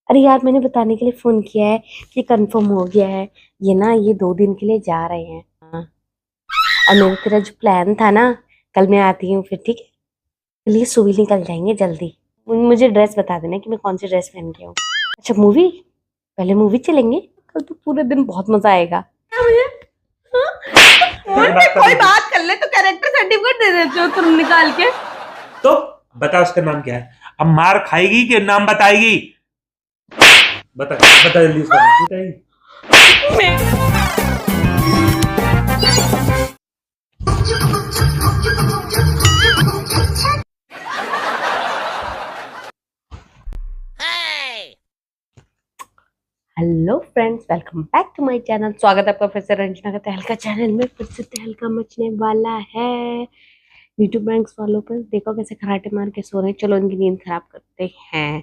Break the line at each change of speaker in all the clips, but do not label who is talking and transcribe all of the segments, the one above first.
अरे यार, मैंने बताने के लिए फोन किया है कि कंफर्म हो गया है। ये 2 दिन के लिए जा रहे हैं। हाँ। और मेरा तेरा जो प्लान था ना, कल मैं आती हूँ फिर, ठीक है? चलिए सुबह निकल जाएंगे जल्दी। मुझे ड्रेस बता देना कि मैं कौन सी ड्रेस पहन के आऊँ। अच्छा, मूवी? पहले मूवी चलेंगे। कल तो पूरे दिन बहुत मजा आएगा। मुझे फोन पे कोई बात कर ले तो कैरेक्टर सर्टिफिकेट दे देते हो तुम निकाल के।
तो बता उसका नाम क्या है। अब मार खाएगी कि नाम बताएगी? बता बता जल्दी उसका नाम बताएगी।
Hello friends, welcome back to my channel. स्वागत है आपका फिर से रंजना का तहलका चैनल में। फिर से तहलका मचने वाला है यूट्यूब बैंक्स वालों पर। देखो कैसे खराटे मार के सो रहे हैं। चलो इनकी नींद खराब करते हैं।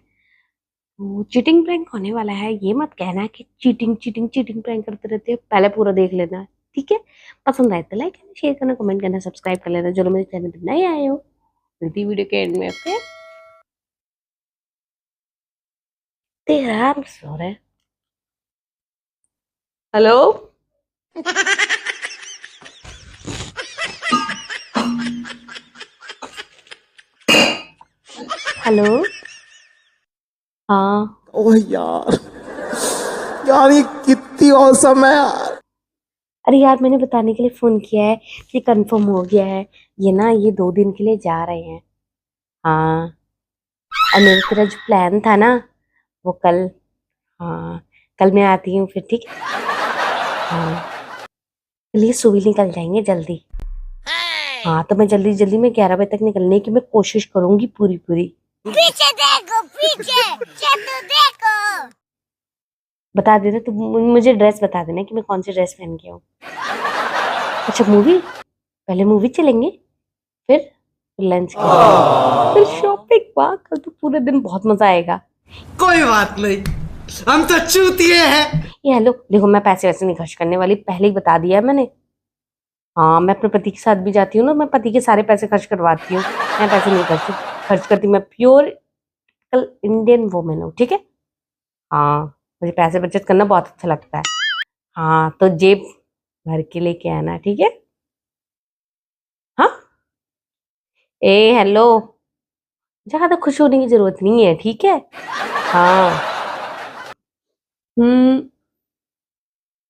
तो चीटिंग प्रैंक होने वाला है। ये मत कहना कि चीटिंग चीटिंग चीटिंग प्रैंक करते रहते हो। पहले पूरा देख लेना, ठीक है? पसंद आए तो लाइक करना, शेयर करना, कमेंट करना, सब्सक्राइब कर लेना। चलो मेरे चैनल पर नए आए हो, मिलती वीडियो के एंड में। ओके, तेरा सो रहे। Hello hello. हाँ।
ओह यार, यार ये कितनी औसम है यार।
अरे यार, मैंने बताने के लिए फोन किया है कि कंफर्म हो गया है। ये 2 दिन के लिए जा रहे हैं। हाँ। और मेरा तेरा जो प्लान था ना, वो कल। हाँ, कल मैं आती हूँ फिर, ठीक है? हाँ। चलिए सुबह निकल जाएंगे जल्दी। हाँ, तो मैं जल्दी जल्दी में 11 बजे तक निकलने की मैं कोशिश करूंगी पूरी पूरी।
पीछे देखो, पीछे चेतु देखो।
बता देना तो मुझे ड्रेस बता देना कि मैं कौन सी ड्रेस पहन के आऊँ। अच्छा, मूवी? पहले मूवी चलेंगे, फिर लंच करेंगे, फिर शॉपिंग। वाह, कल तो पूरे दिन बहुत मजा आएगा।
कोई बात नहीं, हम तो चूतिए हैं।
ये हेलो, देखो मैं पैसे वैसे नहीं खर्च करने वाली, पहले ही बता दिया है मैंने। हाँ, मैं अपने पति के साथ भी जाती हूँ ना, मैं पति के सारे पैसे खर्च करवाती हूँ। मैं पैसे नहीं खर्च करती। मैं प्योर कल इंडियन वुमेन हूँ, ठीक है? हाँ, मुझे पैसे बचत करना बहुत अच्छा लगता है। हाँ, तो जेब भर के लेके आना, ठीक है? हाँ। ए हेलो, ज्यादा खुश होने की जरूरत नहीं है, ठीक है? हाँ।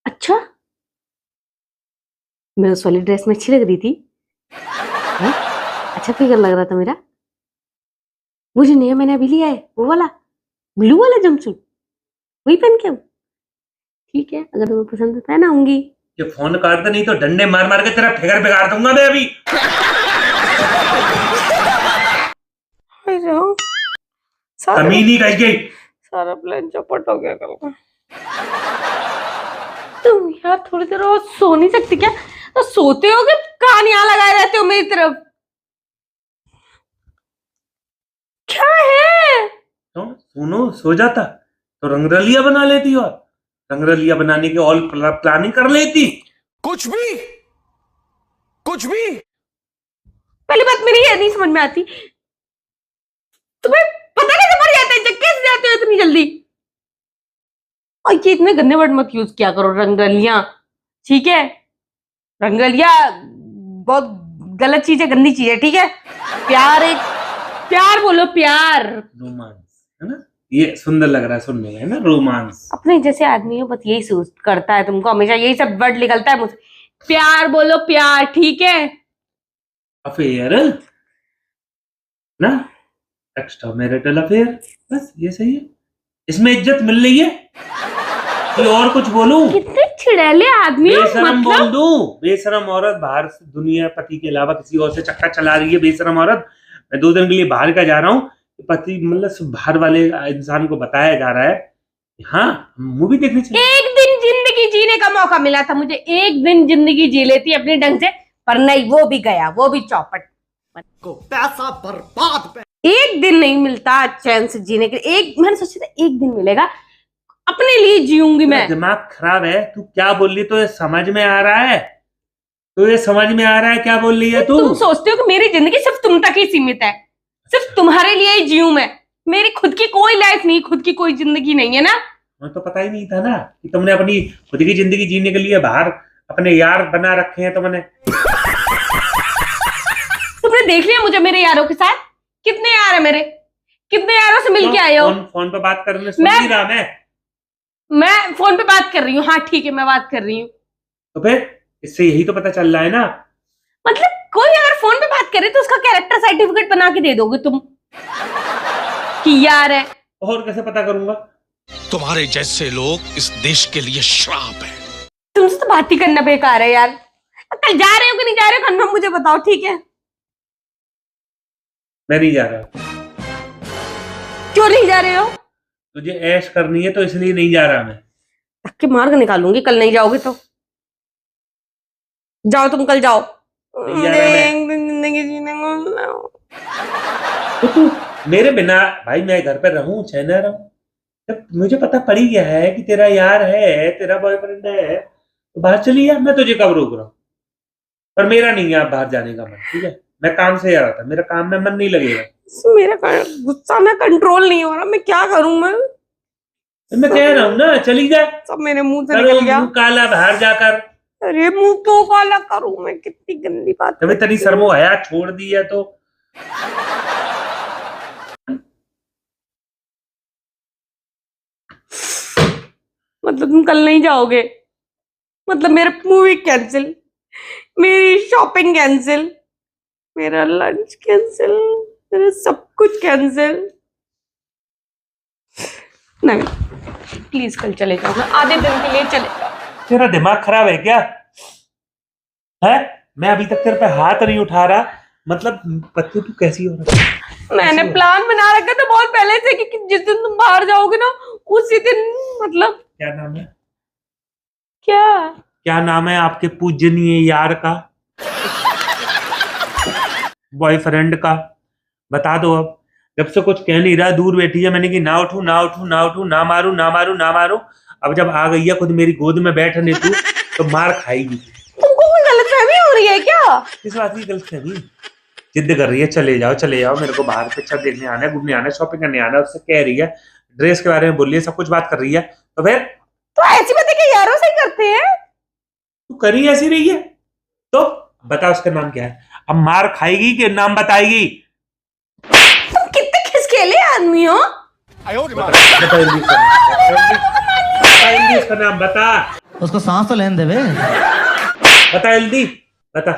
अच्छा, मैं उस वाली ड्रेस में अच्छी लग रही थी। हैं? अच्छा फिगर लग रहा था मेरा। वो जो नया मैंने अभी लिया है, वो वाला ब्लू वाला जंपसूट, वही पहन के आऊं? ठीक है, अगर तुम्हें पसंद आता है ना, आऊंगी।
ये फोन काट दे, नहीं तो डंडे मार मार के तेरा फिगर बिगाड़ दूंगा मैं अभी। कमीनी कह गई।
सारा प्लान चौपट हो गया कल का। तुम यार थोड़ी देर और सो नहीं सकती क्या? तो सोते हो कि कहानियां लगाए रहते हो मेरी तरफ? क्या है?
तो सुनो, सो जाता तो रंगरलिया बना लेती, और रंगरलिया बनाने की ऑल प्लानिंग कर लेती।
कुछ भी, कुछ भी।
पहली बात मेरी ये नहीं समझ में आती, तुम्हें पता कैसे पड़ जाता है? कैसे जाते हो इतनी जल्दी? और ये इतने गंदे वर्ड मत यूज किया करो, रंगरलियां, ठीक है? रंगरलिया बहुत गलत चीज है, गंदी चीज है, ठीक है? प्यार एक, प्यार बोलो, प्यार।
रोमांस है ना, ये सुंदर लग रहा है सुनने में, है ना? रोमांस।
अपने जैसे आदमी हो बस यही सोच करता है, तुमको हमेशा यही सब वर्ड निकलता है मुझसे। प्यार बोलो, प्यार, ठीक है?
अफेयर ना, एक्स्ट्रा मैरिटल अफेयर, बस ये सही है। इसमें इज्जत मिल रही है कि और कुछ बोलूं?
कितने चिड़ैले आदमी हो,
बेशरम बोल
मतलब।
दूं? बेशरम औरत बाहर से दुनिया पति के अलावा किसी और से चक्कर चला रही है। बेशरम औरत, मैं 2 दिन के लिए बाहर का जा रहा हूँ, पति मतलब बाहर वाले इंसान को बताया जा रहा है हाँ मूवी देखने चले।
एक दिन जिंदगी जीने का मौका मिला था मुझे, एक दिन जिंदगी जी लेती अपने ढंग से, पर नहीं, वो भी गया, वो भी चौपट।
को पैसा बर्बाद।
एक दिन नहीं मिलता चैन से जीने के लिए। एक मैंने सोचा था एक दिन मिलेगा, अपने लिए जीऊंगी मैं।
दिमाग खराब है, तू क्या बोल रही? तो ये समझ में आ रहा है? तो ये समझ में आ रहा है क्या बोल रही है तू?
तुम सोचते हो कि मेरी जिंदगी सिर्फ तुम तक ही सीमित है, सिर्फ तुम्हारे लिए ही जीऊं मैं? मेरी खुद की कोई लाइफ नहीं, खुद की कोई जिंदगी नहीं है ना।
मुझे तो पता ही नहीं था ना कि तुमने अपनी खुद की जिंदगी जीने के लिए बाहर अपने यार बना रखे हैं तुमने।
तुमने देख लिया मुझे मेरे यारों के साथ? कितने यार है मेरे, कितने यारों से मिलके आए हो?
फोन पे बात करने सुन नहीं रहा
मैं फोन पे बात कर रही हूँ। हाँ ठीक है, मैं बात कर रही हूँ।
तो फिर इससे यही तो पता चल रहा है ना।
मतलब कोई अगर फोन पे बात करे तो उसका कैरेक्टर सर्टिफिकेट बना के दे दोगे तुम कि यार है?
और कैसे पता करूंगा?
तुम्हारे जैसे लोग इस देश के लिए श्राप है।
तुमसे तो बात ही करना बेकार है यार। कल जा रहे हो कि नहीं जा रहे हो कंफर्म मुझे बताओ, ठीक है?
मैं नहीं जा रहा।
क्यों नहीं जा रहे हो?
तुझे ऐश करनी है तो इसलिए नहीं जा रहा मैं।
धक्के मार के निकालूंगी कल नहीं जाओगे तो। जाओ तुम, कल जाओ।
नहीं जा रहा मैं।
जिंदगी जीने को
तो तू मेरे बिना भाई मैं घर पे रहूं चाहे ना रहूं, जब मुझे पता पड़ ही गया है कि तेरा यार है, तेरा बॉयफ्रेंड है, तो बाहर चली जा। मैं तुझे कब रोक रहा हूँ? पर मेरा नहीं है आप बाहर जाने का मन, ठीक है? मैं काम से आ रहा था, मेरा काम में मन नहीं लगेगा।
मेरा गुस्सा ना कंट्रोल नहीं हो रहा, मैं क्या करूं?
मैं कह रहा हूँ ना चली जा।
सब मेरे मुंह से
करो
निकल गया।
मुंह काला बाहर जाकर।
अरे मुंह क्यों काला करूं मैं? कितनी गंदी बात
कभी तेरी शर्मो हया छोड़ दी है तो।
मतलब तुम कल नहीं जाओगे? मतलब मेरा मूवी कैंसिल, मेरी शॉपिंग कैंसिल, मेरा लंच कैंसिल, मेरा सब कुछ कैंसिल। नहीं प्लीज कल चले जाओ ना, आधे दिन के लिए चले जाओ।
तेरा दिमाग खराब है क्या? है? मैं अभी तक तेरे पे हाथ नहीं उठा रहा, मतलब पत्नी तू कैसी हो रही है?
मैंने प्लान बना रखा था बहुत पहले से कि जिस दिन तुम बाहर जाओगे ना उसी दिन, मतलब
क्या नाम है?
क्या
क्या नाम है आपके पूजनीय यार का, बॉयफ्रेंड का? बता दो अब। जब से कुछ कह नहीं रहा, दूर बैठी है, मैंने कि ना उठू ना उठू ना उठू, ना मारू ना मारू ना मारू। अब जब आ गई है खुद मेरी गोद में बैठने तू, तो मार खाएगी।
तुमको कोई गलतफहमी हो रही है क्या?
किस बात की गलतफहमी? जिद कर रही है चले जाओ चले जाओ, मेरे को बाहर पिक्चर देखने आना है, घूमने आना है, शॉपिंग करने आना है। उससे कह रही है, ड्रेस के बारे में बोल रही है, सब कुछ बात कर रही है। तो फिर
तो ऐसी बातें क्या यारों से ही करते हैं?
तू करी ऐसी रही है तो बता उसका नाम क्या है? अब मार खाएगी कि नाम बताएगी?
तुम कितने खिसकेले आदमी हो।
बता जल्दी उसका नाम। बता जल्दी उसका नाम बता।
उसको सांस तो लेने देवे।
बता जल्दी बता।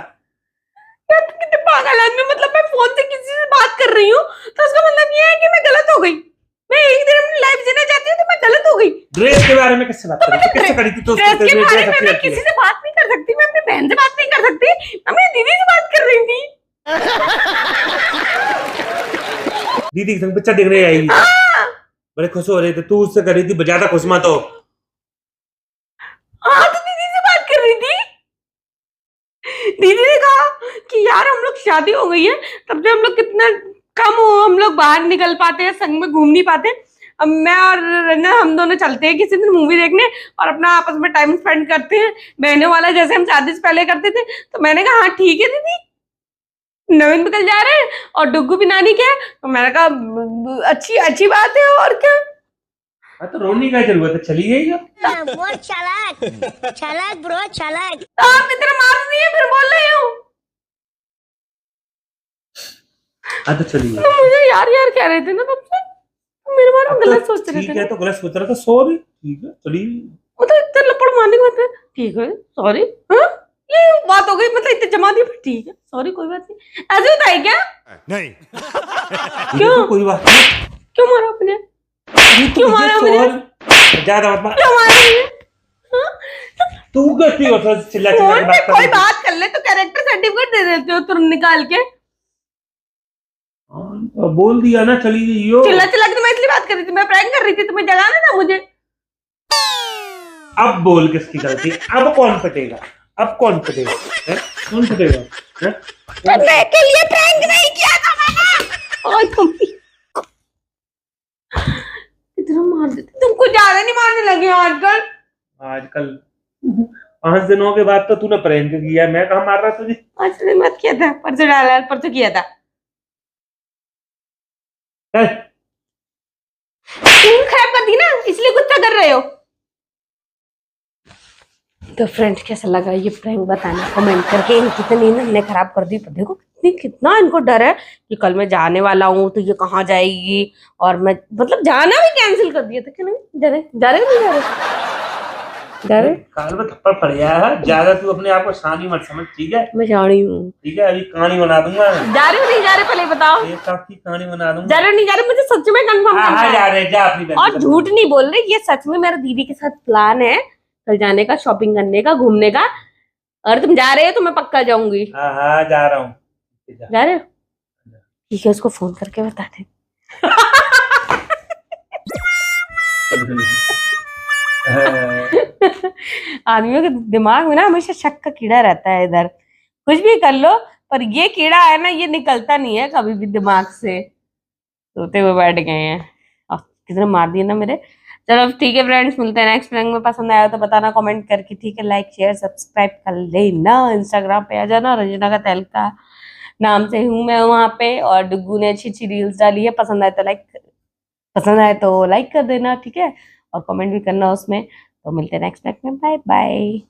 यार तुम कितने पागल आदमी। मतलब मैं फोन से किसी से बात कर रही हूँ तो उसका मतलब ये है कि मैं गलत हो गई। मैं एक दिन अपनी लाइफ जीना चाहती हूँ तो मैं गलत हो गई।
ड्रेस के बारे में किससे बात करी? तो किससे करी थी? तो
ड्रेस के बारे में मैं
अच्छी
किसी से बात नहीं कर सकती, मैं अपनी बहन से बात नहीं कर सकती, मैं अपनी दीदी से बात कर रही थी।
दीदी के संग पिक्चर देखने आएगी। बड़े खुश हो रहे थे, तू उससे करी थी, ज्यादा खुश मत हो।
हाँ तो दीदी से बात कर रही थी। दीदी ने कहा कि यार हम लोग शादी हो गई है तब से हम लोग कितना कम हो, हम लोग बाहर निकल पाते हैं, संग में घूम नहीं पाते। अब मैं और रना हम दोनों चलते हैं किसी दिन मूवी देखने और अपना आपस में टाइम स्पेंड करते हैं बहनों वाला, जैसे हम शादी से पहले करते थे। तो मैंने कहा हाँ ठीक है दीदी। नवीन भी कल जा रहे हैं और डुग्गू भी नानी के है, तो मैंने कहा अच्छी अच्छी बात है और क्या।
हाँ तो रोने का जरूरत है, चली गई अब।
बहुत चालाक चालाक ब्रो चालाक।
तो आप इतना मार नहीं है फिर बोल रहे हो।
हाँ तो चली गई।
तो मुझे यार यार कह रहे थे ना तुमसे, मेरे बारे में गलत सोच रहे थे
ठीक है
ना।
तो गलत सोच रहा था, सॉरी। ठीक है चली।
मतलब इतने लपड़ मारने के बाद ठीक है सॉरी, हाँ ये बात हो गई, मतलब इतने जमा दिए फिर ठीक है सॉरी कोई बात नहीं, ऐसे होता है क्या?
नहीं।
क्यों? कोई बात नहीं।
क्यों मारा आपने? क्यों मारा मुझे?
ज्यादा मत मार।
क्यों मारा मुझे? हाँ?
तू कैसी हो चिल्ला चिल्ला के
फोन पे
बात कर
कोई
रही थी?
बात कर ले तो कैरेक्टर सर्टिफिकेट दे देते हो तुरंत निकाल के।
हाँ, बोल दिया ना चली गई हो।
चिल्ला चिल्ला के तो मैं इसलिए बात कर रही थी, मैं प्रैंक कर रही थी, तुम्हें जगाना था मुझे।
अब बोल किसकी गलती? अब कौन पटेगा? अब कौन पटेगा? हैं? कौन पटेगा? हैं?
करने के लिए प्रैंक नहीं किया था मैंने। और तुम इतना मार देते, तुमको ज्यादा नहीं मारने लगे हो आजकल।
आजकल 5 दिनों के बाद तो तूने प्रैंक किया, मैं कहाँ मार रहा तुझे?
आज से मत किया था, परसों डाला, परसों किया था।
चल
थी ना, इसलिए गुस्सा कर रहे हो। तो फ्रेंड्स कैसा लगा ये प्रैंक बताना कमेंट करके। इनकी तो नींद हमने खराब कर दी, पर देखो कितना इनको डर है कि कल मैं जाने वाला हूँ तो ये कहाँ जाएगी, और मैं मतलब जाना भी कैंसिल कर दिया था कि नहीं जा रहे नहीं जा रहे।
काल में थप्पड़ पड़ गया है, ज्यादा तू अपने आप को शानी मत समझ, ठीक है?
मैं जा रही हूँ।
ठीक है, अभी कहानी बना दूंगा।
जा रहे हो नहीं जा रहे पहले बताओ।
एक साथ की कहानी बना दूंगा।
जा रहे हो नहीं जा रहे, मुझे सच में कंफर्म करना है।
जा रहे, जा अपनी बहन
और झूठ नहीं बोल रहे, ये सच में मेरा दीदी के साथ प्लान है कल जाने का, शॉपिंग करने का, घूमने का। और तुम जा रहे हो तो मैं पक्का जाऊंगी।
हाँ जा रहा हूँ।
जा रहे हो? ठीक है, उसको फोन करके बता दे। आदमियों के दिमाग में ना हमेशा शक का कीड़ा रहता है, इधर कुछ भी कर लो पर ये कीड़ा है ना, ये निकलता नहीं है कभी भी दिमाग से। सोते हुए बैठ गए हैं और कितने मार दिए ना मेरे। चलो ठीक है फ्रेंड्स, मिलते हैं नेक्स्ट प्रैंक में। पसंद आया तो बताना कमेंट करके, ठीक है? लाइक शेयर सब्सक्राइब कर लेना। इंस्टाग्राम पे आ जाना, रंजना का तहलका नाम से हूँ मैं वहां पे। और डुग्गू ने अच्छी अच्छी रील्स डाली है, पसंद आए तो लाइक कर देना, ठीक है? और कमेंट भी करना उसमें। तो मिलते हैं नेक्स्ट प्रैंक में, बाय बाय।